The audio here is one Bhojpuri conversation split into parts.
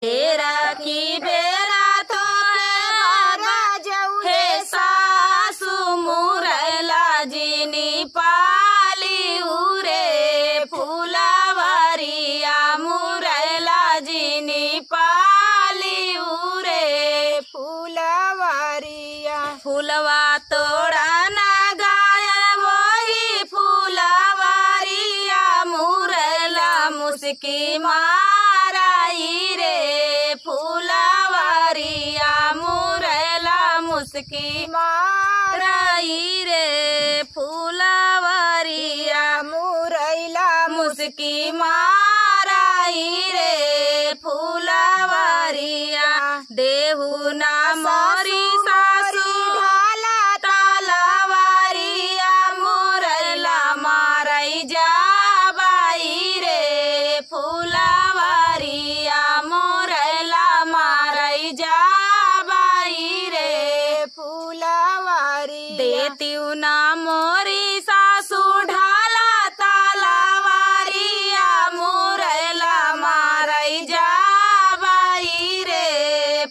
बेरा की बेरा तो है बारा जाऊ है सासू मुरैला जीनी पाली उरे फूलवरिया मुरैला जीनी पाली उरे फूलवरिया फूलवा तोड़ा ना गाय वही फूलवरिया मुरैला मुस्की माराई रे फूलवरिया मुरैला मुस्की माराई रे फूलवरिया मुरैला मुस्की माराई रे फूलवरिया देहु ना मोरी सासू ढाला तलवारिया मुरैला मारई जाबाई रे फूलवरिया मुरैला मारई जाबाई रे फूलवरिया देतीउ ना मोरी सासू ढाला तलवारिया मुरैला मारई जाबाई रे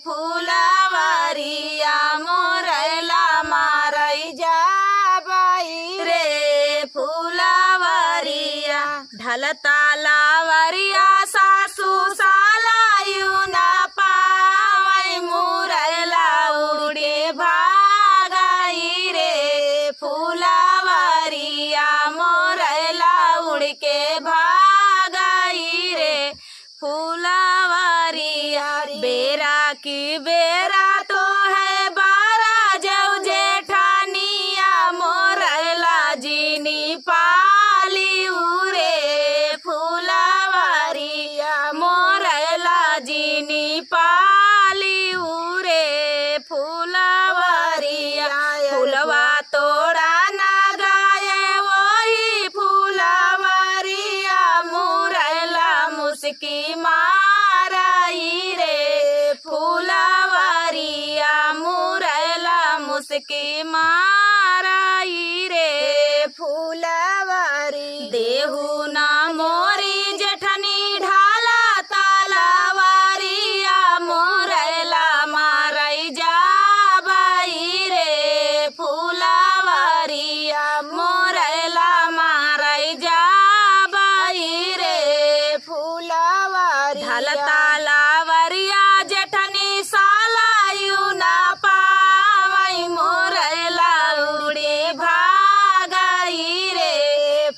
फूलवरिया मुरैला मारई जाबाई रे फूलवरिया ढलता लावरिया सासू सालायु ना पावई मुरैला उड़े भागाई रे फूलवरिया मुरैला उड़ के भागाई रे फूलवरिया बेरा की बेरा तो है बारा जऊ जेठानिया मोरैला जीनी पाली उरे फूलवरिया मोरैला जीनी पाली उरे फूलवरिया फूलवा तोड़ा ना गाये वही फूलवरिया मुरैला मुस्की माराई रे फूलवरिया मुरैला मुस्की माराई रे फूलवरिया देहु ना मोरी जेठनी ढाला तलवारिया मुरैला मारई जाबाई रे फूलवरिया मुरैला मारई जाबाई रे फूलवरिया ढलता लावरिया जेठनी सालायु ना पावई मुरैला उड़े भागाई रे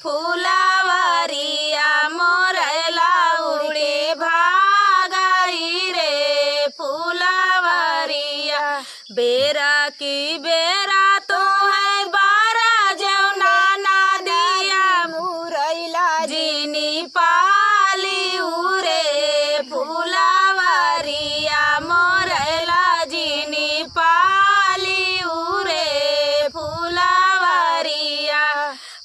फूलवरिया मुरैला उड़े भागाई रे फूलवरिया बेरा की बेरा तो है बारा जौना ना दिया मुरैला जीनी पाली उरे फूलवरिया मुरैला जीनी पाली उरे फूलवरिया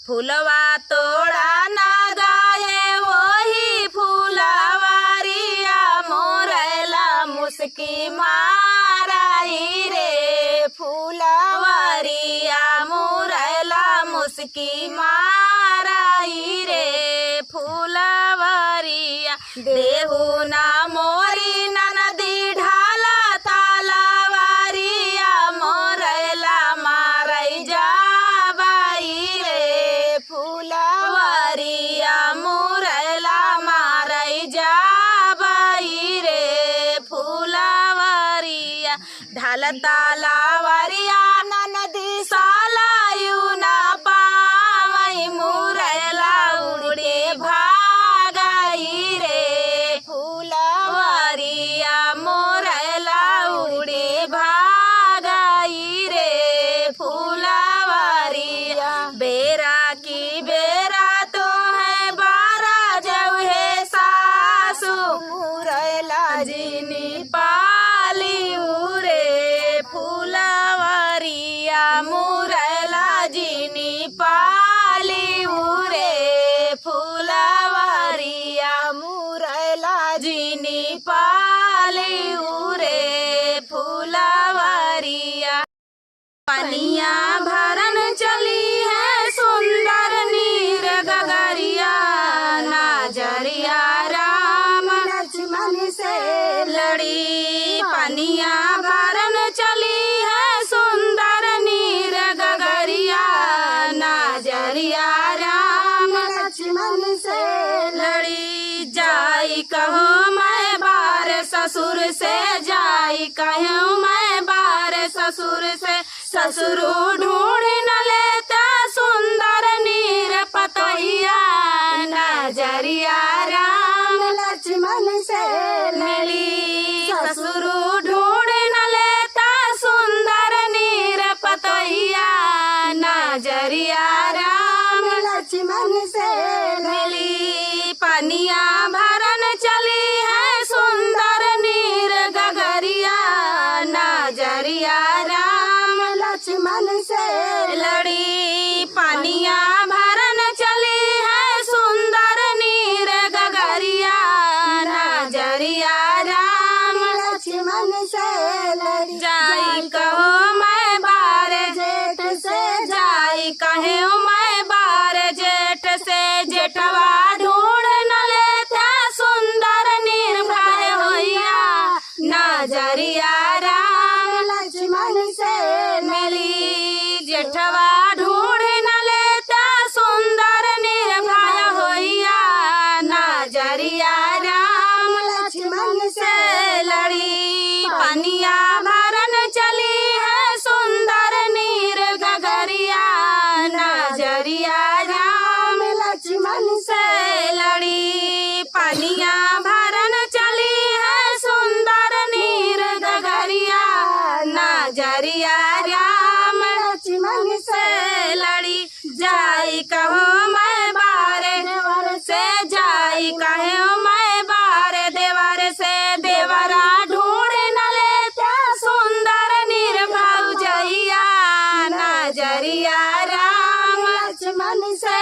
फूलवा तोड़ा ना गाये वही फूलवरिया मुरैला मुस्की माराई रे फूलवरिया मुरैला मुस्की माराई रे फूलवरिया देहु ना मोरी ननदी ढाला तलवारिया मुरैला मारई जाबाई रे फूलवरिया मुरैला मारई जाबाई रे फूलवरिया ढलता लावरिया ननदी सालायु ना पावई मुरैला उड़े भागाई रे फूलवरिया वरिया मुरैला उड़े भागाई रे फूलवरिया बेरा की बेरा तो है बारा जऊ है सासू मुरैला जीनी पाली उरे फूलवरिया मुरैला जीनी पाली उरे फूलवरिया मुरैला जीनी पाली उरे फूलवरिया पनिया भरन चली है सुंदर नीर गगरिया नाजरिया राम लक्ष्मण से पनिया भरन चली है सुंदर नीर गगरिया नजरिया राम लक्ष्मण से लड़ी जाई कहो मैं बार ससुर से जाई कहूँ मैं बार ससुर से ससुर ढूंढ न लेता सुंदर नीर पतैया नजरिया राम लक्ष्मण से मिली ससुर ढूंढ न लेता सुंदर नीर पतैया नजरिया राम लक्ष्मण से मिली पनिया भरन चली है सुंदर नीर गगरिया नजरिया राम लक्ष्मण से लड़ी पनिया भरन चली है सुंदर नीर गगरिया नजरिया राम लक्ष्मण से लड़ी जाई कहो मैं बार जेठ से जाई कहे मैं बार जेठ से जेठवा ढूंढ न लेता सुंदर निर्भय होइया नजरिया राम लक्ष्मण से मिली जेठवा ढूंढ न लेता सुंदर निर्भय होइया नजरिया राम लक्ष्मण से लड़ी पनिया भरन चली है सुंदर नीर गगरिया नजरिया राम लक्ष्मण से लड़ी पनिया भरन चली है सुंदर नीर गगरिया नजरिया राम लक्ष्मण से लड़ी जाई कहो मैं बारे देवर से जाई कहे मैं बारे देवर से देवरा ढूंढ न लेता सुंदर निर्भव जइया नजरिया राम लक्ष्मण से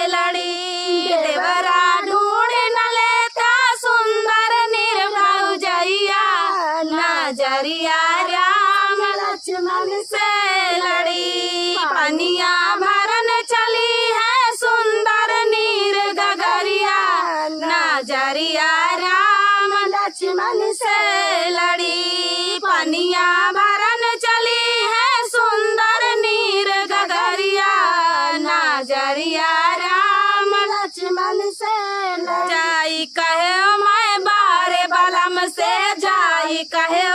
लड़ी देवरा ढूंढ न लेता सुंदर निर्भव जइया नजरिया राम लक्ष्मण से लड़ी पनिया भरन चली है सुंदर नीर गगरिया नजरिया राम लक्ष्मण से लड़ी पनिया भरन चली है सुंदर नीर गगरिया नजरिया राम लक्ष्मण से जाई कहे मैं बारे बलम से जाई कहे